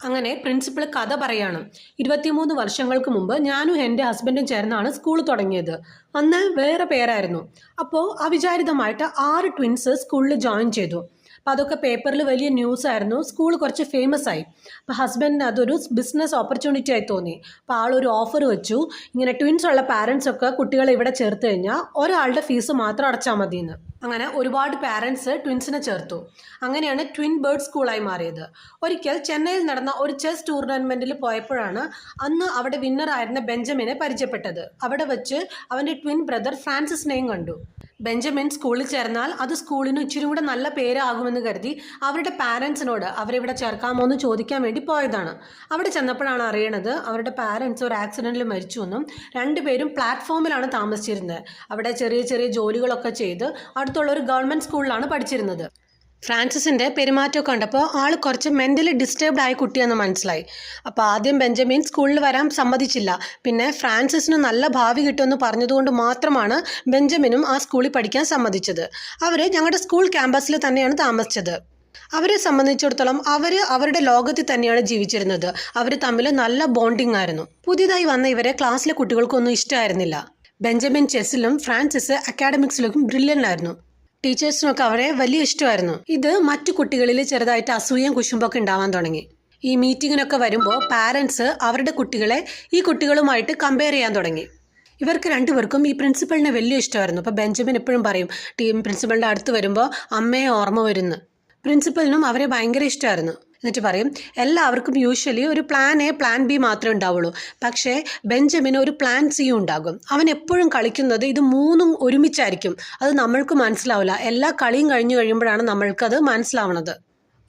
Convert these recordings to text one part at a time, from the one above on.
അങ്ങനെ പ്രിൻസിപ്പൾ കഥ പറയാണ്. 23 വർഷങ്ങൾക്ക് മുമ്പ് ഞാനും എൻ്റെ ഹസ്ബൻഡും ചേർന്നാണ് സ്കൂൾ തുടങ്ങിയത്. അന്ന് വേറെ പേരായിരുന്നു. അപ്പോൾ അവിചാരിതമായിട്ട് 6 ട്വിൻസ് സ്കൂളിൽ ജോയിൻ ചെയ്തു. അപ്പോൾ അതൊക്കെ പേപ്പറിൽ വലിയ ന്യൂസ് ആയിരുന്നു. സ്കൂൾ കുറച്ച് ഫേമസ് ആയി. അപ്പോൾ ഹസ്ബൻഡിന് അതൊരു ബിസിനസ് ഓപ്പർച്യൂണിറ്റി ആയി തോന്നി. അപ്പോൾ ആളൊരു ഓഫർ വെച്ചു, ഇങ്ങനെ ട്വിൻസ് ഉള്ള പാരൻസ് ഒക്കെ കുട്ടികളെ ഇവിടെ ചേർത്ത് കഴിഞ്ഞാൽ ഒരാളുടെ ഫീസ് മാത്രം അടച്ചാൽ മതിയെന്ന്. അങ്ങനെ ഒരുപാട് പാരൻസ് ട്വിൻസിനെ ചേർത്തു. അങ്ങനെയാണ് ട്വിൻ ബേർഡ് സ്കൂളായി മാറിയത്. ഒരിക്കൽ ചെന്നൈയിൽ നടന്ന ഒരു ചെസ് ടൂർണമെൻറ്റിൽ പോയപ്പോഴാണ് അന്ന് അവിടെ വിന്നറായിരുന്ന ബെഞ്ചമിനെ പരിചയപ്പെട്ടത്. അവിടെ വെച്ച് അവൻ്റെ ട്വിൻ ബ്രദർ ഫ്രാൻസിസിനെയും കണ്ടു. ബെഞ്ചമിൻ സ്കൂളിൽ ചേർന്നാൽ അത് സ്കൂളിന് ഇച്ചിരി കൂടെ നല്ല പേരാകുമെന്ന് കരുതി അവരുടെ പാരൻസിനോട് അവരിവിടെ ചേർക്കാമോ എന്ന് ചോദിക്കാൻ വേണ്ടി പോയതാണ്. അവിടെ ചെന്നപ്പോഴാണ് അറിയണത് അവരുടെ പാരൻസ് ഒരു ആക്സിഡൻറ്റിൽ മരിച്ചുവെന്നും രണ്ടുപേരും പ്ലാറ്റ്ഫോമിലാണ് താമസിച്ചിരുന്നത്. അവിടെ ചെറിയ ചെറിയ ജോലികളൊക്കെ ചെയ്ത് അടുത്തുള്ള ഒരു ഗവൺമെൻറ് സ്കൂളിലാണ് പഠിച്ചിരുന്നത്. ഫ്രാൻസിസിൻ്റെ പെരുമാറ്റമൊക്കെ കണ്ടപ്പോൾ ആൾ കുറച്ച് മെൻ്റലി ഡിസ്റ്റർബ്ഡ് ആയ കുട്ടിയെന്ന് മനസ്സിലായി. അപ്പോൾ ആദ്യം ബെഞ്ചമിൻ സ്കൂളിൽ വരാൻ സമ്മതിച്ചില്ല. പിന്നെ ഫ്രാൻസിസിന് നല്ല ഭാവി കിട്ടുമെന്ന് പറഞ്ഞതുകൊണ്ട് മാത്രമാണ് ബെഞ്ചമിനും ആ സ്കൂളിൽ പഠിക്കാൻ സമ്മതിച്ചത്. അവർ ഞങ്ങളുടെ സ്കൂൾ ക്യാമ്പസിൽ തന്നെയാണ് താമസിച്ചത്. അവരെ സംബന്ധിച്ചിടത്തോളം അവരുടെ ലോകത്തിൽ തന്നെയാണ് ജീവിച്ചിരുന്നത്. അവർ തമ്മിൽ നല്ല ബോണ്ടിങ് ആയിരുന്നു. പുതിയതായി വന്ന ഇവരെ ക്ലാസ്സിലെ കുട്ടികൾക്കൊന്നും ഇഷ്ടമായിരുന്നില്ല. ബെഞ്ചമിൻ ചെസ്സിലും ഫ്രാൻസിസ് അക്കാഡമിക്സിലും ബ്രില്യൻ്റ് ആയിരുന്നു. ടീച്ചേഴ്സിനൊക്കെ അവരെ വലിയ ഇഷ്ടമായിരുന്നു. ഇത് മറ്റു കുട്ടികളിൽ ചെറുതായിട്ട് അസൂയയും കുശുമ്പൊക്കെ ഉണ്ടാവാൻ തുടങ്ങി. ഈ മീറ്റിങ്ങിനൊക്കെ വരുമ്പോൾ പാരൻസ് അവരുടെ കുട്ടികളെ ഈ കുട്ടികളുമായിട്ട് കമ്പയർ ചെയ്യാൻ തുടങ്ങി. ഇവർക്ക് രണ്ടുപേർക്കും ഈ പ്രിൻസിപ്പളിനെ വലിയ ഇഷ്ടമായിരുന്നു. അപ്പോൾ ബെഞ്ചമിൻ എപ്പോഴും പറയും, പ്രിൻസിപ്പളിൻ്റെ അടുത്ത് വരുമ്പോൾ അമ്മയെ ഓർമ്മ വരുന്നു. പ്രിൻസിപ്പലിനും അവരെ ഭയങ്കര ഇഷ്ടമായിരുന്നു. എന്നിട്ട് പറയും, എല്ലാവർക്കും യൂഷ്വലി ഒരു പ്ലാൻ എ പ്ലാൻ ബി മാത്രമേ ഉണ്ടാവുള്ളൂ. പക്ഷേ ബെഞ്ചമിന് ഒരു പ്ലാൻ സി ഉണ്ടാകും. അവൻ എപ്പോഴും കളിക്കുന്നത് ഇത് മൂന്നും ഒരുമിച്ചായിരിക്കും. അത് നമ്മൾക്ക് മനസ്സിലാവില്ല. എല്ലാ കളിയും കഴിഞ്ഞു കഴിയുമ്പോഴാണ് നമ്മൾക്കത് മനസ്സിലാവുന്നത്.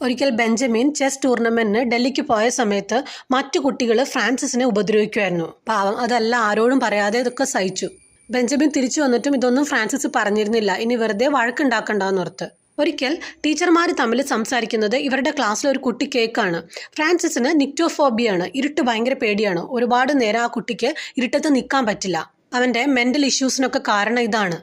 ഒരിക്കൽ ബെഞ്ചമിൻ ചെസ് ടൂർണമെൻറ്റിന് ഡൽഹിക്ക് പോയ സമയത്ത് മറ്റു കുട്ടികൾ ഫ്രാൻസിസിനെ ഉപദ്രവിക്കുമായിരുന്നു. പാവം, അതല്ല ആരോടും പറയാതെ ഇതൊക്കെ സഹിച്ചു. ബെഞ്ചമിൻ തിരിച്ചു വന്നിട്ടും ഇതൊന്നും ഫ്രാൻസിസ് പറഞ്ഞിരുന്നില്ല. ഇനി വെറുതെ വഴക്കുണ്ടാക്കണ്ടെന്നോർത്ത്. ഒരിക്കൽ ടീച്ചർമാർ തമ്മിൽ സംസാരിക്കുന്നത് ഇവരുടെ ക്ലാസ്സിൽ ഒരു കുട്ടി കേൾക്കാണ്. ഫ്രാൻസിസിന് നിക്റ്റോഫോബിയാണ്. ഇരുട്ട് ഭയങ്കര പേടിയാണ്. ഒരുപാട് നേരം ആ കുട്ടിക്ക് ഇരുട്ടത്ത് നിൽക്കാൻ പറ്റില്ല. അവൻ്റെ മെൻ്റൽ ഇഷ്യൂസിനൊക്കെ കാരണം ഇതാണ്.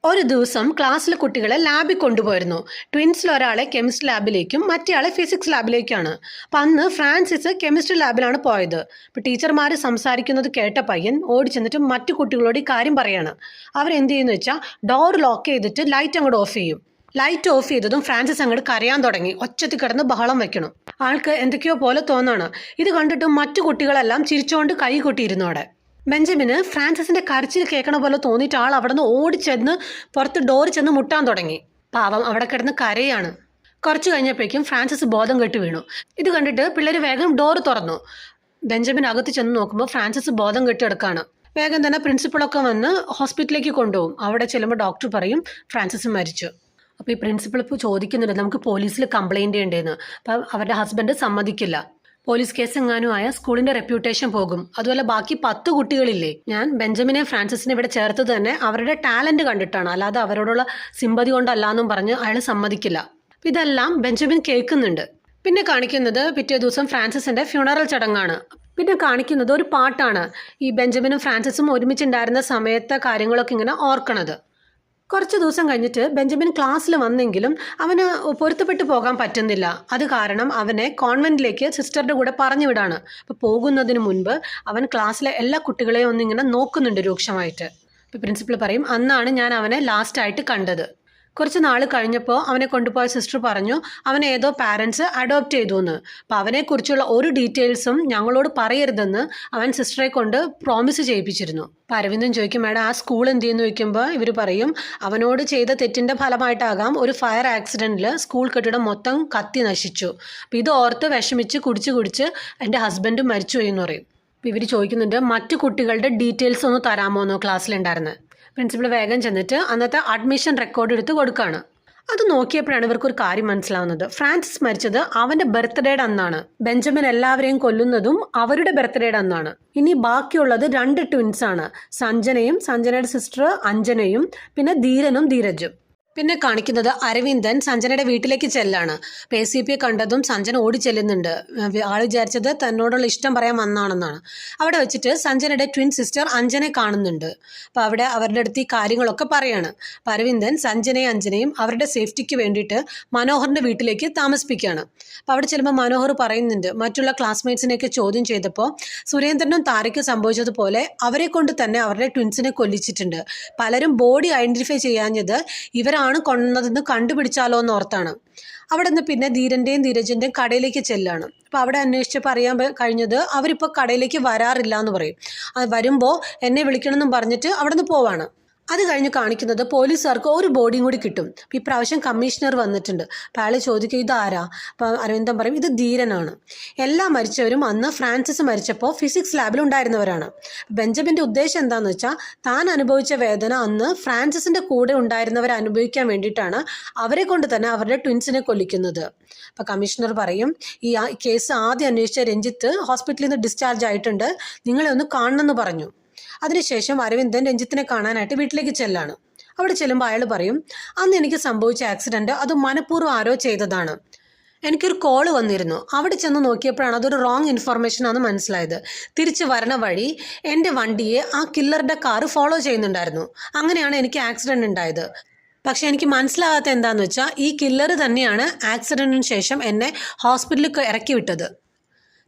ഒരു ദിവസം ക്ലാസ്സിലെ കുട്ടികളെ ലാബിൽ കൊണ്ടുപോയിരുന്നു. ട്വിൻസിൽ ഒരാളെ കെമിസ്ട്രി ലാബിലേക്കും മറ്റേയാളെ ഫിസിക്സ് ലാബിലേക്കാണ്. അപ്പം അന്ന് ഫ്രാൻസിസ് കെമിസ്ട്രി ലാബിലാണ് പോയത്. അപ്പോൾ ടീച്ചർമാർ സംസാരിക്കുന്നത് കേട്ട പയ്യൻ ഓടി ചെന്നിട്ട് മറ്റു കുട്ടികളോട് ഈ കാര്യം പറയാണ്. അവരെന്ത് ചെയ്യുന്നു വെച്ചാൽ ഡോർ ലോക്ക് ചെയ്തിട്ട് ലൈറ്റ് അങ്ങോട്ട് ഓഫ് ചെയ്യും. ലൈറ്റ് ഓഫ് ചെയ്തതും ഫ്രാൻസിസ് അങ്ങോട്ട് കരയാൻ തുടങ്ങി. ഒച്ചത്തിൽ കിടന്ന് ബഹളം വെക്കണം. ആൾക്ക് എന്തൊക്കെയോ പോലെ തോന്നാണ്. ഇത് കണ്ടിട്ട് മറ്റു കുട്ടികളെല്ലാം ചിരിച്ചുകൊണ്ട് കൈ കൊട്ടിയിരുന്നു. അവിടെ ബെഞ്ചമിന് ഫ്രാൻസിസിന്റെ കരച്ചിൽ കേൾക്കണ പോലെ തോന്നിയിട്ട് ആൾ അവിടെ നിന്ന് ഓടിച്ചെന്ന് പുറത്ത് ഡോർ ചെന്ന് മുട്ടാൻ തുടങ്ങി. പാവം അവിടെ കിടന്ന് കരയാണ്. കുറച്ച് കഴിഞ്ഞപ്പോഴേക്കും ഫ്രാൻസിസ് ബോധം കെട്ട് വീണു. ഇത് കണ്ടിട്ട് പിള്ളേർ വേഗം ഡോർ തുറന്നു. ബെഞ്ചമിൻ അകത്ത് ചെന്ന് നോക്കുമ്പോൾ ഫ്രാൻസിസ് ബോധം കെട്ട് കിടക്കാണ്. വേഗം തന്നെ പ്രിൻസിപ്പളൊക്കെ വന്ന് ഹോസ്പിറ്റലിലേക്ക് കൊണ്ടുപോകും. അവിടെ ചെല്ലുമ്പോൾ ഡോക്ടർ പറയും ഫ്രാൻസിസ് മരിച്ചു. അപ്പോൾ ഈ പ്രിൻസിപ്പൾ ഇപ്പോൾ ചോദിക്കുന്നുണ്ട്, നമുക്ക് പോലീസിൽ കംപ്ലയിൻറ്റ് ചെയ്യേണ്ടതെന്ന്. അപ്പം അവരുടെ ഹസ്ബൻഡ് സമ്മതിക്കില്ല. പോലീസ് കേസ് എങ്ങാനും ആയാൽ സ്കൂളിൻ്റെ റെപ്യൂട്ടേഷൻ പോകും. അതുപോലെ ബാക്കി 10 കുട്ടികളില്ലേ, ഞാൻ ബെഞ്ചമിനെ ഫ്രാൻസിസിനെ ഇവിടെ ചേർത്തത് തന്നെ അവരുടെ ടാലൻറ്റ് കണ്ടിട്ടാണ്, അല്ലാതെ അവരോടുള്ള സിമ്പതി കൊണ്ടല്ലാന്നും പറഞ്ഞ് അയാൾ സമ്മതിക്കില്ല. ഇതെല്ലാം ബെഞ്ചമിൻ കേൾക്കുന്നുണ്ട്. പിന്നെ കാണിക്കുന്നത് പിറ്റേ ദിവസം ഫ്രാൻസിസിൻ്റെ ഫ്യൂണറൽ ചടങ്ങാണ്. പിന്നെ കാണിക്കുന്നത് ഒരു പാട്ടാണ്. ഈ ബെഞ്ചമിനും ഫ്രാൻസിസും ഒരുമിച്ചുണ്ടായിരുന്ന സമയത്തെ കാര്യങ്ങളൊക്കെ ഇങ്ങനെ ഓർക്കണത്. കുറച്ച് ദിവസം കഴിഞ്ഞിട്ട് ബെഞ്ചമിൻ ക്ലാസ്സിൽ വന്നെങ്കിലും അവന് പൊരുത്തപ്പെട്ടു പോകാൻ പറ്റുന്നില്ല. അത് കാരണം അവനെ കോൺവെൻറ്റിലേക്ക് സിസ്റ്ററുടെ കൂടെ പറഞ്ഞു വിടാണ്. അപ്പോൾ പോകുന്നതിന് മുൻപ് അവൻ ക്ലാസ്സിലെ എല്ലാ കുട്ടികളെയും ഒന്നിങ്ങനെ നോക്കുന്നുണ്ട് രൂക്ഷമായിട്ട്. അപ്പോൾ പ്രിൻസിപ്പൾ പറയും, അന്നാണ് ഞാൻ അവനെ ലാസ്റ്റായിട്ട് കണ്ടത്. കുറച്ച് നാൾ കഴിഞ്ഞപ്പോൾ അവനെ കൊണ്ടുപോയ സിസ്റ്റർ പറഞ്ഞു അവനെ ഏതോ പാരൻസ് അഡോപ്റ്റ് ചെയ്തു എന്ന്. അപ്പോൾ അവനെക്കുറിച്ചുള്ള ഒരു ഡീറ്റെയിൽസും ഞങ്ങളോട് പറയരുതെന്ന് അവൻ സിസ്റ്ററെ കൊണ്ട് പ്രോമിസ് ചെയ്യിപ്പിച്ചിരുന്നു. അപ്പോൾ അരവിന്ദൻ ചോദിക്കും, മാഡം ആ സ്കൂൾ എന്ത് ചെയ്യുന്നു ചോദിക്കുമ്പോൾ ഇവർ പറയും അവനോട് ചെയ്ത തെറ്റിൻ്റെ ഫലമായിട്ടാകാം ഒരു ഫയർ ആക്സിഡൻറ്റിൽ സ്കൂൾ കെട്ടിടം മൊത്തം കത്തി നശിച്ചു. അപ്പോൾ ഇത് ഓർത്ത് വിഷമിച്ച് കുടിച്ച് എൻ്റെ ഹസ്ബൻഡ് മരിച്ചു പോയി എന്ന് പറയും. അപ്പോൾ ഇവർ ചോദിക്കുന്നുണ്ട് മറ്റു കുട്ടികളുടെ ഡീറ്റെയിൽസ് ഒന്ന് തരാമോ എന്നോ ക്ലാസ്സിലുണ്ടായിരുന്നത്. പ്രിൻസിപ്പൾ വേഗം ചെന്നിട്ട് അന്നത്തെ അഡ്മിഷൻ റെക്കോർഡ് എടുത്ത് കൊടുക്കുകയാണ്. അത് നോക്കിയപ്പോഴാണ് ഇവർക്കൊരു കാര്യം മനസ്സിലാവുന്നത്. ഫ്രാൻസിസ് മരിച്ചത് അവൻ്റെ ബർത്ത്ഡേയുടെ അന്നാണ്. ബെഞ്ചമിൻ എല്ലാവരെയും കൊല്ലുന്നതും അവരുടെ ബർത്ത്ഡേയുടെ അന്നാണ്. ഇനി ബാക്കിയുള്ളത് 2 ട്വിൻസാണ്, സഞ്ജനയും സഞ്ജനയുടെ സിസ്റ്റർ അഞ്ജനയും പിന്നെ ധീരനും ധീരജും. പിന്നെ കാണിക്കുന്നത് അരവിന്ദൻ സഞ്ജനയുടെ വീട്ടിലേക്ക് ചെല്ലാണ്. ACP കണ്ടതും സഞ്ജന ഓടി ചെല്ലുന്നുണ്ട്. ആൾ വിചാരിച്ചത് തന്നോടുള്ള ഇഷ്ടം പറയാൻ വന്നാണെന്നാണ്. അവിടെ വെച്ചിട്ട് സഞ്ജനയുടെ ട്വിൻ സിസ്റ്റർ അഞ്ജനെ കാണുന്നുണ്ട്. അപ്പോൾ അവിടെ അവരുടെ അടുത്ത് ഈ കാര്യങ്ങളൊക്കെ പറയാണ്. അപ്പോൾ അരവിന്ദൻ സഞ്ജനയും അഞ്ജനയും അവരുടെ സേഫ്റ്റിക്ക് വേണ്ടിയിട്ട് മനോഹറിൻ്റെ വീട്ടിലേക്ക് താമസിപ്പിക്കുകയാണ്. അപ്പോൾ അവിടെ ചെല്ലുമ്പോൾ മനോഹർ പറയുന്നുണ്ട്, മറ്റുള്ള ക്ലാസ്മേറ്റ്സിനെയൊക്കെ ചോദ്യം ചെയ്തപ്പോൾ സുരേന്ദ്രനും താരയ്ക്ക് സംഭവിച്ചതുപോലെ അവരെ കൊണ്ട് തന്നെ അവരുടെ ട്വിൻസിനെ കൊല്ലിച്ചിട്ടുണ്ട്. പലരും ബോഡി ഐഡൻറ്റിഫൈ ചെയ്യാഞ്ഞത് ഇവരാണ് കൊന്നതെന്ന് കണ്ടുപിടിച്ചാലോ എന്ന് ഓർത്താണ്. അവിടെ നിന്ന് പിന്നെ ധീരൻ്റെയും ധീരജിൻ്റെയും കടയിലേക്ക് ചെല്ലാണ്. അപ്പോൾ അവിടെ അന്വേഷിച്ചപ്പോൾ അറിയാൻ കഴിഞ്ഞത് അവരിപ്പോൾ കടയിലേക്ക് വരാറില്ല എന്ന് പറയും. വരുമ്പോൾ എന്നെ വിളിക്കണമെന്നും പറഞ്ഞിട്ട് അവിടെ നിന്ന് പോവാണ്. അത് കഴിഞ്ഞ് കാണിക്കുന്നത് പോലീസുകാർക്ക് ഒരു ബോഡിയും കൂടി കിട്ടും. ഈ പ്രാവശ്യം കമ്മീഷണർ വന്നിട്ടുണ്ട്. അപ്പോൾ അയാൾ ചോദിക്കും ഇതാരാ? അപ്പോൾ അരവിന്ദൻ പറയും ഇത് ധീരനാണ്. എല്ലാ മരിച്ചവരും അന്ന് ഫ്രാൻസിസ് മരിച്ചപ്പോൾ ഫിസിക്സ് ലാബിൽ ഉണ്ടായിരുന്നവരാണ്. ബെഞ്ചമിൻ്റെ ഉദ്ദേശം എന്താണെന്ന് വെച്ചാൽ താൻ അനുഭവിച്ച വേദന അന്ന് ഫ്രാൻസിസിൻ്റെ കൂടെ ഉണ്ടായിരുന്നവരെ അനുഭവിക്കാൻ വേണ്ടിയിട്ടാണ് അവരെ കൊണ്ട് തന്നെ അവരുടെ ട്വിൻസിനെ കൊല്ലിക്കുന്നത്. അപ്പോൾ കമ്മീഷണർ പറയും ഈ കേസ് ആദ്യം അന്വേഷിച്ച രഞ്ജിത്ത് ഹോസ്പിറ്റലിൽ നിന്ന് ഡിസ്ചാർജ് ആയിട്ടുണ്ട്, നിങ്ങളെ ഒന്ന് കാണണമെന്ന് പറഞ്ഞു. അതിനുശേഷം അരവിന്ദൻ രഞ്ജിത്തിനെ കാണാനായിട്ട് വീട്ടിലേക്ക് ചെല്ലാണ്. അവിടെ ചെല്ലുമ്പോൾ അയാൾ പറയും അന്ന് എനിക്ക് സംഭവിച്ച ആക്സിഡൻറ്റ് അത് മനഃപൂർവ്വം ആരോ ചെയ്തതാണ്. എനിക്കൊരു കോള് വന്നിരുന്നു. അവിടെ ചെന്ന് നോക്കിയപ്പോഴാണ് അതൊരു റോങ് ഇൻഫർമേഷൻ ആണെന്ന് മനസ്സിലായത്. തിരിച്ച് വരണ വഴി എൻ്റെ വണ്ടിയെ ആ കില്ലറുടെ കാറ് ഫോളോ ചെയ്യുന്നുണ്ടായിരുന്നു. അങ്ങനെയാണ് എനിക്ക് ആക്സിഡൻറ്റ് ഉണ്ടായത്. പക്ഷേ എനിക്ക് മനസ്സിലാകാത്ത എന്താണെന്ന് വെച്ചാൽ ഈ കില്ലർ തന്നെയാണ് ആക്സിഡൻറ്റിന് ശേഷം എന്നെ ഹോസ്പിറ്റലിൽ ഇറക്കി വിട്ടത്.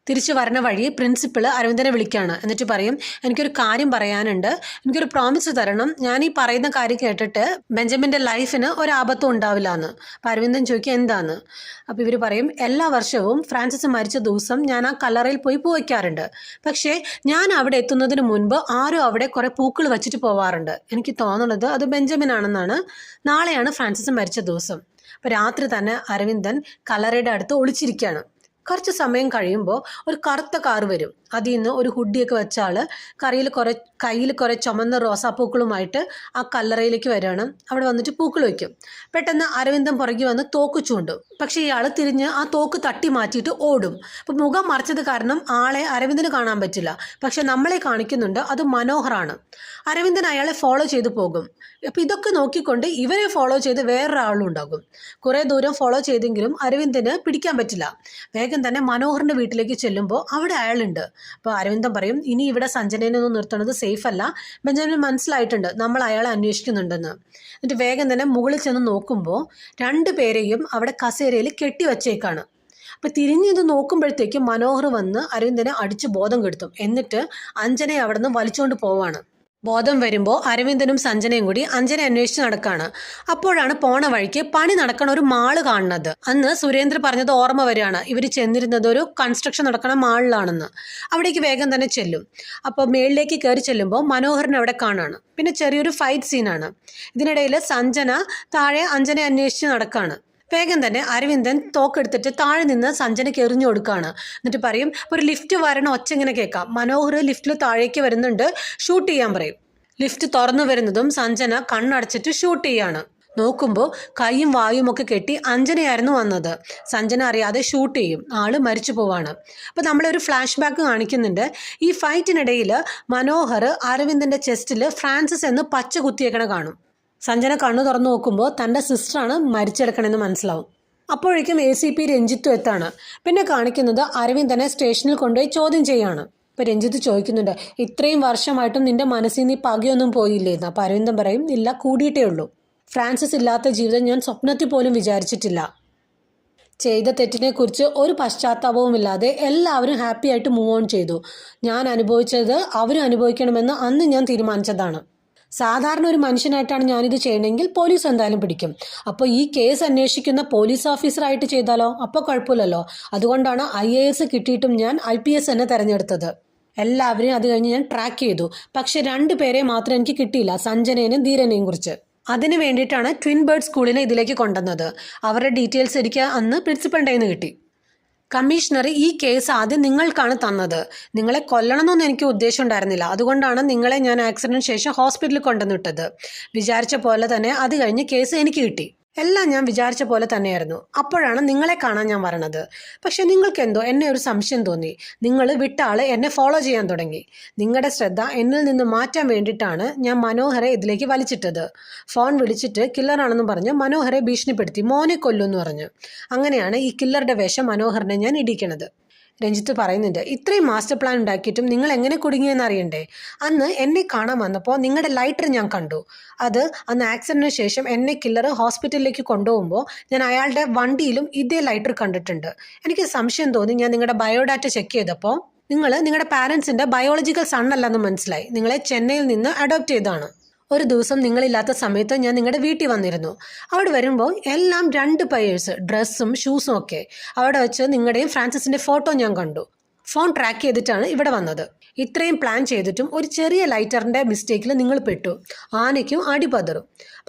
തിരിച്ചു വരണ വഴി പ്രിൻസിപ്പൾ അരവിന്ദനെ വിളിക്കുകയാണ്. എന്നിട്ട് പറയും എനിക്കൊരു കാര്യം പറയാനുണ്ട്, എനിക്കൊരു പ്രോമിസ് തരണം, ഞാൻ ഈ പറയുന്ന കാര്യം കേട്ടിട്ട് ബെഞ്ചമിൻ്റെ ലൈഫിന് ഒരാപത്തും ഉണ്ടാവില്ല എന്ന്. അപ്പോൾ അരവിന്ദൻ ചോദിക്കുക എന്താന്ന്. അപ്പോൾ ഇവർ പറയും എല്ലാ വർഷവും ഫ്രാൻസിസ് മരിച്ച ദിവസം ഞാൻ ആ കല്ലറയിൽ പോയി പൂ വയ്ക്കാറുണ്ട്. പക്ഷേ ഞാൻ അവിടെ എത്തുന്നതിന് മുൻപ് ആരും അവിടെ കുറേ പൂക്കൾ വച്ചിട്ട് പോവാറുണ്ട്. എനിക്ക് തോന്നുന്നത് അത് ബെഞ്ചമിൻ ആണെന്നാണ്. നാളെയാണ് ഫ്രാൻസിസ് മരിച്ച ദിവസം. അപ്പോൾ രാത്രി തന്നെ അരവിന്ദൻ കല്ലറയുടെ അടുത്ത് ഒളിച്ചിരിക്കുകയാണ്. കുറച്ച് സമയം കഴിയുമ്പോൾ ഒരു കറുത്ത കാറ് വരും. അതിൽ നിന്ന് ഒരു ഹുഡിയൊക്കെ വെച്ച ആൾ കയ്യിൽ കുറേ ചുമന്ന റോസാപ്പൂക്കളുമായിട്ട് ആ കല്ലറയിലേക്ക് വരികയാണ്. അവിടെ വന്നിട്ട് പൂക്കൾ വയ്ക്കും. പെട്ടെന്ന് അരവിന്ദൻ പുറകെ വന്ന് തോക്ക് ചൂണ്ടും. പക്ഷേ ഇയാൾ തിരിഞ്ഞ് ആ തോക്ക് തട്ടി മാറ്റിയിട്ട് ഓടും. അപ്പോൾ മുഖം മറച്ചത് കാരണം ആളെ അരവിന്ദന് കാണാൻ പറ്റില്ല. പക്ഷെ നമ്മളെ കാണിക്കുന്നുണ്ട് അത് മനോഹറാണ്. അരവിന്ദൻ അയാളെ ഫോളോ ചെയ്ത് പോകും. അപ്പോൾ ഇതൊക്കെ നോക്കിക്കൊണ്ട് ഇവരെ ഫോളോ ചെയ്ത് വേറൊരാളും ഉണ്ടാകും. കുറേ ദൂരം ഫോളോ ചെയ്തെങ്കിലും അരവിന്ദന് പിടിക്കാൻ പറ്റില്ല. വേഗം തന്നെ മനോഹറിൻ്റെ വീട്ടിലേക്ക് ചെല്ലുമ്പോൾ അവിടെ അയാളുണ്ട്. അപ്പോൾ അരവിന്ദൻ പറയും ഇനി ഇവിടെ സഞ്ജനേനൊന്നും നിർത്തുന്നത് സേഫ് അല്ല, ബെഞ്ചമിന് മനസ്സിലായിട്ടുണ്ട് നമ്മൾ അയാളെ അന്വേഷിക്കുന്നുണ്ടെന്ന്. എന്നിട്ട് വേഗം തന്നെ മുകളിൽ ചെന്ന് നോക്കുമ്പോൾ 2 പേരെയും അവിടെ കസേരയിൽ കെട്ടിവച്ചേക്കാണ്. അപ്പോൾ തിരിഞ്ഞിത് നോക്കുമ്പോഴത്തേക്കും മനോഹർ വന്ന് അരവിന്ദനെ അടിച്ച് ബോധം കെടുത്തും. എന്നിട്ട് അഞ്ജനയെ അവിടെ നിന്ന് വലിച്ചുകൊണ്ട് പോവാണ്. ബോധം വരുമ്പോൾ അരവിന്ദനും സഞ്ജനയും കൂടി അഞ്ജനെ അന്വേഷിച്ച് നടക്കുകയാണ്. അപ്പോഴാണ് പോണ വഴിക്ക് പണി നടക്കണ ഒരു മാള് കാണുന്നത്. അന്ന് സുരേന്ദ്ര പറഞ്ഞത് ഓർമ്മ വരികയാണ്, ഇവർ ചെന്നിരുന്നത് ഒരു കൺസ്ട്രക്ഷൻ നടക്കണ മാളിലാണെന്ന്. അവിടേക്ക് വേഗം തന്നെ ചെല്ലും. അപ്പോൾ മേളിലേക്ക് കയറി ചെല്ലുമ്പോൾ മനോഹറിനെ അവിടെ കാണാണ്. പിന്നെ ചെറിയൊരു ഫൈറ്റ് സീനാണ്. ഇതിനിടയിൽ സഞ്ജന താഴെ അഞ്ജനെ അന്വേഷിച്ച് നടക്കുകയാണ്. വേഗം തന്നെ അരവിന്ദൻ തോക്കെടുത്തിട്ട് താഴെ നിന്ന് സഞ്ജനയ്ക്ക് എറിഞ്ഞു കൊടുക്കുകയാണ്. എന്നിട്ട് പറയും ഒരു ലിഫ്റ്റ് വരണ ഒച്ച ഇങ്ങനെ കേൾക്കാം. മനോഹർ ലിഫ്റ്റിൽ താഴേക്ക് വരുന്നുണ്ട്, ഷൂട്ട് ചെയ്യാൻ പറയും. ലിഫ്റ്റ് തുറന്നു വരുന്നതും സഞ്ജന കണ്ണടച്ചിട്ട് ഷൂട്ട് ചെയ്യാണ്. നോക്കുമ്പോൾ കൈയും വായും ഒക്കെ കെട്ടി അഞ്ജനയായിരുന്നു വന്നത്. സഞ്ജന അറിയാതെ ഷൂട്ട് ചെയ്യും. ആള് മരിച്ചു പോവാണ്. അപ്പോൾ നമ്മളൊരു ഫ്ലാഷ് ബാക്ക് കാണിക്കുന്നുണ്ട്. ഈ ഫൈറ്റിനിടയിൽ മനോഹർ അരവിന്ദൻ്റെ ചെസ്റ്റിൽ ഫ്രാൻസിസ് എന്ന് പച്ച കുത്തിയേക്കണ കാണും. സഞ്ജന കണ്ണു തുറന്നു നോക്കുമ്പോൾ തൻ്റെ സിസ്റ്ററാണ് മരിച്ചെടുക്കണമെന്ന് മനസ്സിലാവും. അപ്പോഴേക്കും ACP രഞ്ജിത്തും എത്താണ്. പിന്നെ കാണിക്കുന്നത് അരവിന്ദനെ സ്റ്റേഷനിൽ കൊണ്ടുപോയി ചോദ്യം ചെയ്യാണ്. ഇപ്പോൾ രഞ്ജിത്ത് ചോദിക്കുന്നുണ്ട് ഇത്രയും വർഷമായിട്ടും നിൻ്റെ മനസ്സിൽ നിന്ന് ഈ പകയൊന്നും പോയില്ലേന്ന്. അപ്പോൾ അരവിന്ദൻ പറയും ഇല്ല, കൂടിയിട്ടേ ഉള്ളൂ. ഫ്രാൻസിസ് ഇല്ലാത്ത ജീവിതം ഞാൻ സ്വപ്നത്തിൽ പോലും വിചാരിച്ചിട്ടില്ല. ചെയ്ത തെറ്റിനെക്കുറിച്ച് ഒരു പശ്ചാത്താപവുമില്ലാതെ എല്ലാവരും ഹാപ്പി ആയിട്ട് മൂവ് ഓൺ ചെയ്തു. ഞാൻ അനുഭവിച്ചത് അവരും അനുഭവിക്കണമെന്ന് അന്ന് ഞാൻ തീരുമാനിച്ചതാണ്. സാധാരണ ഒരു മനുഷ്യനായിട്ടാണ് ഞാനിത് ചെയ്യണമെങ്കിൽ പോലീസ് എന്തായാലും പിടിക്കും. അപ്പോൾ ഈ കേസ് അന്വേഷിക്കുന്ന പോലീസ് ഓഫീസറായിട്ട് ചെയ്താലോ? അപ്പോൾ കുഴപ്പമില്ലല്ലോ. അതുകൊണ്ടാണ് IAS കിട്ടിയിട്ടും ഞാൻ IPS തന്നെ തിരഞ്ഞെടുത്തത്. എല്ലാവരെയും അത് കഴിഞ്ഞ് ഞാൻ ട്രാക്ക് ചെയ്തു. പക്ഷെ 2 പേരെ മാത്രം എനിക്ക് കിട്ടിയില്ല, സഞ്ജനേനും ധീരനെയും കുറിച്ച്. അതിന് വേണ്ടിയിട്ടാണ് ട്വിൻ ബേർഡ് സ്കൂളിനെ ഇതിലേക്ക് കൊണ്ടുവന്നത്. അവരുടെ ഡീറ്റെയിൽസ് എനിക്ക് അന്ന് പ്രിൻസിപ്പളിൻ്റെ കയ്യിൽ നിന്ന് കിട്ടി. കമ്മീഷണർ ഈ കേസ് ആദ്യം നിങ്ങൾക്കാണ് തന്നത്. നിങ്ങളെ കൊല്ലണമെന്നൊന്നും എനിക്ക് ഉദ്ദേശം ഉണ്ടായിരുന്നില്ല. അതുകൊണ്ടാണ് നിങ്ങളെ ഞാൻ ആക്സിഡൻറ്റിന് ശേഷം ഹോസ്പിറ്റലിൽ കൊണ്ടുവന്നിട്ടത്. വിചാരിച്ച പോലെ തന്നെ അത് കഴിഞ്ഞ് കേസ് എനിക്ക് കിട്ടി. എല്ലാം ഞാൻ വിചാരിച്ച പോലെ തന്നെയായിരുന്നു. അപ്പോഴാണ് നിങ്ങളെ കാണാൻ ഞാൻ വരണത്. പക്ഷെ നിങ്ങൾക്കെന്തോ എന്നെ ഒരു സംശയം തോന്നി. നിങ്ങൾ വിട്ട ആൾ എന്നെ ഫോളോ ചെയ്യാൻ തുടങ്ങി. നിങ്ങളുടെ ശ്രദ്ധ എന്നിൽ നിന്ന് മാറ്റാൻ വേണ്ടിയിട്ടാണ് ഞാൻ മനോഹരെ ഇതിലേക്ക് വലിച്ചിട്ടത്. ഫോൺ വിളിച്ചിട്ട് കില്ലറാണെന്ന് പറഞ്ഞ് മനോഹരെ ഭീഷണിപ്പെടുത്തി, മോനെ കൊല്ലുമെന്ന് പറഞ്ഞു. അങ്ങനെയാണ് ഈ കില്ലറുടെ വേഷം മനോഹറിനെ ഞാൻ ഇടിക്കണത്. രഞ്ജിത്ത് പറയുന്നുണ്ട്, ഇത്രയും മാസ്റ്റർ പ്ലാൻ ഉണ്ടാക്കിയിട്ടും നിങ്ങൾ എങ്ങനെ കുടുങ്ങിയെന്ന് അറിയണ്ടേ? അന്ന് എന്നെ കാണാൻ വന്നപ്പോൾ നിങ്ങളുടെ ലൈറ്റർ ഞാൻ കണ്ടു. അത് അന്ന് ആക്സിഡന്റിന് ശേഷം എന്നെ കില്ലർ ഹോസ്പിറ്റലിലേക്ക് കൊണ്ടുപോകുമ്പോൾ ഞാൻ അയാളുടെ വണ്ടിയിലും ഇതേ ലൈറ്റർ കണ്ടിട്ടുണ്ട്. എനിക്ക് സംശയം തോന്നി. ഞാൻ നിങ്ങളുടെ ബയോഡാറ്റ ചെക്ക് ചെയ്തപ്പോൾ നിങ്ങൾ നിങ്ങളുടെ പാരൻസിൻ്റെ ബയോളജിക്കൽ സൺ അല്ലെന്ന് മനസ്സിലായി. നിങ്ങളെ ചെന്നൈയിൽ നിന്ന് അഡോപ്റ്റ് ചെയ്തതാണ്. ഒരു ദിവസം നിങ്ങളില്ലാത്ത സമയത്ത് ഞാൻ നിങ്ങളുടെ വീട്ടിൽ വന്നിരുന്നു. അവിടെ വരുമ്പോൾ എല്ലാം 2 പേഴ്സ്, ഡ്രസ്സും ഷൂസും ഒക്കെ. അവിടെ വെച്ച് നിങ്ങളുടെയും ഫ്രാൻസിസിൻ്റെ ഫോട്ടോ ഞാൻ കണ്ടു. ഫോൺ ട്രാക്ക് ചെയ്തിട്ടാണ് ഇവിടെ വന്നത്. ഇത്രയും പ്ലാൻ ചെയ്തിട്ടും ഒരു ചെറിയ ലൈറ്ററിൻ്റെ മിസ്റ്റേക്കിൽ നിങ്ങൾ പെട്ടു. ആനയ്ക്കും അടിപതറും.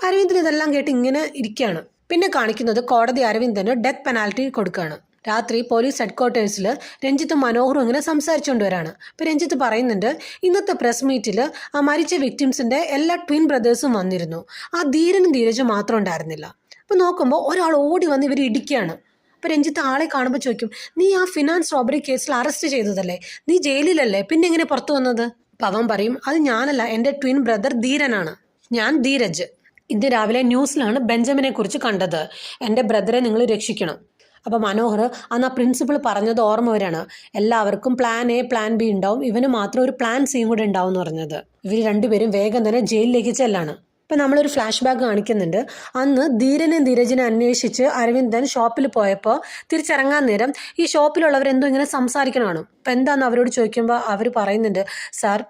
അരവിന്ദൻ ഇതെല്ലാം കേട്ട് ഇങ്ങനെ ഇരിക്കുകയാണ്. പിന്നെ കാണിക്കുന്നത് കോടതി അരവിന്ദന് ഡെത്ത് പെനാൽറ്റി കൊടുക്കുകയാണ്. രാത്രി പോലീസ് ഹെഡ്ക്വാർട്ടേഴ്സിൽ രഞ്ജിത്തും മനോഹറും ഇങ്ങനെ സംസാരിച്ചുകൊണ്ട് വരാണ്. അപ്പോൾ രഞ്ജിത്ത് പറയുന്നുണ്ട്, ഇന്നത്തെ പ്രസ് മീറ്റിൽ ആ മരിച്ച വിക്ടിംസിൻ്റെ എല്ലാ ട്വിൻ ബ്രദേഴ്സും വന്നിരുന്നു. ആ ധീരനും ധീരജും മാത്രം ഉണ്ടായിരുന്നില്ല. അപ്പോൾ നോക്കുമ്പോൾ ഒരാൾ ഓടി വന്ന് ഇവർ ഇടിക്കുകയാണ്. അപ്പോൾ രഞ്ജിത്ത് ആളെ കാണുമ്പോൾ ചോദിക്കും, നീ ആ ഫിനാൻസ് റോബറി കേസിൽ അറസ്റ്റ് ചെയ്തതല്ലേ? നീ ജയിലിലല്ലേ? പിന്നെ എങ്ങനെ പുറത്തു വന്നത്? അപ്പോൾ അവൻ പറയും, അത് ഞാനല്ല, എൻ്റെ ട്വിൻ ബ്രദർ ധീരനാണ്. ഞാൻ ധീരജ്. ഇന്ന് രാവിലെ ന്യൂസിലാണ് ബെഞ്ചമിനെ കുറിച്ച് കണ്ടത്. എൻ്റെ ബ്രദറെ നിങ്ങൾ രക്ഷിക്കണം. അപ്പോൾ മനോഹർ അന്ന് ആ പ്രിൻസിപ്പൾ പറഞ്ഞത് ഓർമ്മ വരാണ്. എല്ലാവർക്കും പ്ലാൻ എ പ്ലാൻ ബി ഉണ്ടാവും, ഇവന് മാത്രം ഒരു പ്ലാൻ സിയും കൂടെ ഉണ്ടാവും എന്ന് പറഞ്ഞത്. ഇവർ രണ്ടുപേരും വേഗം തന്നെ ജയിലിലേക്ക് ചെല്ലാണ്. ഇപ്പം നമ്മളൊരു ഫ്ലാഷ് ബാക്ക് കാണിക്കുന്നുണ്ട്. അന്ന് ധീരനെ ധീരജിനെ അന്വേഷിച്ച് അരവിന്ദൻ ഷോപ്പിൽ പോയപ്പോൾ തിരിച്ചിറങ്ങാൻ നേരം ഈ ഷോപ്പിലുള്ളവരെന്തോ ഇങ്ങനെ സംസാരിക്കണമാണ്. അപ്പം എന്താണെന്ന് അവരോട് ചോദിക്കുമ്പോൾ അവർ പറയുന്നുണ്ട്, സാർ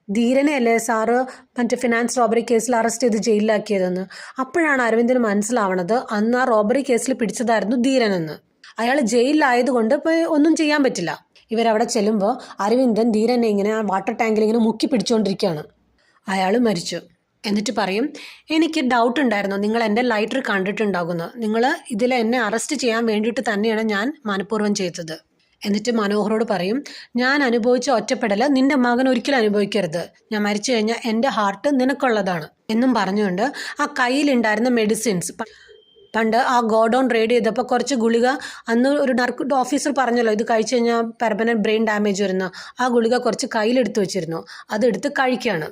ധീരനെ അല്ലേ സാറ് മറ്റേ ഫിനാൻസ് റോബറി കേസിൽ അറസ്റ്റ് ചെയ്ത് ജയിലിലാക്കിയതെന്ന്. അപ്പോഴാണ് അരവിന്ദന് മനസ്സിലാവണത് അന്ന് ആ റോബറി കേസിൽ പിടിച്ചതായിരുന്നു ധീരനെന്ന്. അയാൾ ജയിലിലായതുകൊണ്ട് ഇപ്പോൾ ഒന്നും ചെയ്യാൻ പറ്റില്ല. ഇവരവിടെ ചെല്ലുമ്പോൾ അരവിന്ദൻ ധീരനെ ഇങ്ങനെ ആ വാട്ടർ ടാങ്കിൽ ഇങ്ങനെ മുക്കി പിടിച്ചുകൊണ്ടിരിക്കുകയാണ്. അയാൾ മരിച്ചു. എന്നിട്ട് പറയും, എനിക്ക് ഡൗട്ട് ഉണ്ടായിരുന്നു നിങ്ങൾ എൻ്റെ ലൈറ്റർ കണ്ടിട്ടുണ്ടാകുന്നു. നിങ്ങൾ ഇതിൽ എന്നെ അറസ്റ്റ് ചെയ്യാൻ വേണ്ടിയിട്ട് തന്നെയാണ് ഞാൻ മനഃപൂർവ്വം ചെയ്തത്. എന്നിട്ട് മനോഹരോട് പറയും, ഞാൻ അനുഭവിച്ച ഒറ്റപ്പെടൽ നിന്റെ മകൻ ഒരിക്കലും അനുഭവിക്കരുത്. ഞാൻ മരിച്ചു കഴിഞ്ഞാൽ എൻ്റെ ഹാർട്ട് നിനക്കുള്ളതാണ് എന്നും പറഞ്ഞുകൊണ്ട് ആ കയ്യിലുണ്ടായിരുന്ന മെഡിസിൻസ്, പണ്ട് ആ ഗോഡൗൺ റെയ്ഡ് ചെയ്തപ്പോൾ കുറച്ച് ഗുളിക അന്ന് ഒരു നർക്കോട്ടിക് ഓഫീസർ പറഞ്ഞല്ലോ ഇത് കഴിച്ചു കഴിഞ്ഞാൽ പെർമനൻറ്റ് ബ്രെയിൻ ഡാമേജ് വരുന്ന, ആ ഗുളിക കുറച്ച് കയ്യിലെടുത്ത് വെച്ചിരുന്നു. അതെടുത്ത് കഴിക്കുകയാണ്.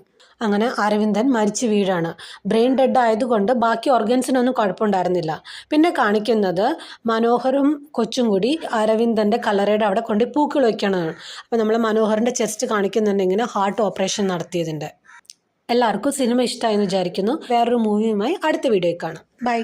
അങ്ങനെ അരവിന്ദൻ മരിച്ചു വീഴാണ്. ബ്രെയിൻ ഡെഡ് ആയതുകൊണ്ട് ബാക്കി ഓർഗൻസിനൊന്നും കുഴപ്പമുണ്ടായിരുന്നില്ല. പിന്നെ കാണിക്കുന്നത് മനോഹറും കൊച്ചും കൂടി അരവിന്ദൻ്റെ കല്ലറയുടെ അവിടെ കൊണ്ട് പൂക്കൾ വയ്ക്കണതാണ്. അപ്പോൾ നമ്മൾ മനോഹറിൻ്റെ ചെസ്റ്റ് കാണിക്കുന്നുണ്ടെങ്കിൽ ഹാർട്ട് ഓപ്പറേഷൻ നടത്തിയതിൻ്റെ. എല്ലാവർക്കും സിനിമ ഇഷ്ടമായെന്ന് വിചാരിക്കുന്നു. വേറൊരു മൂവിയുമായി അടുത്ത വീഡിയോയിൽ കാണാം. ബൈ.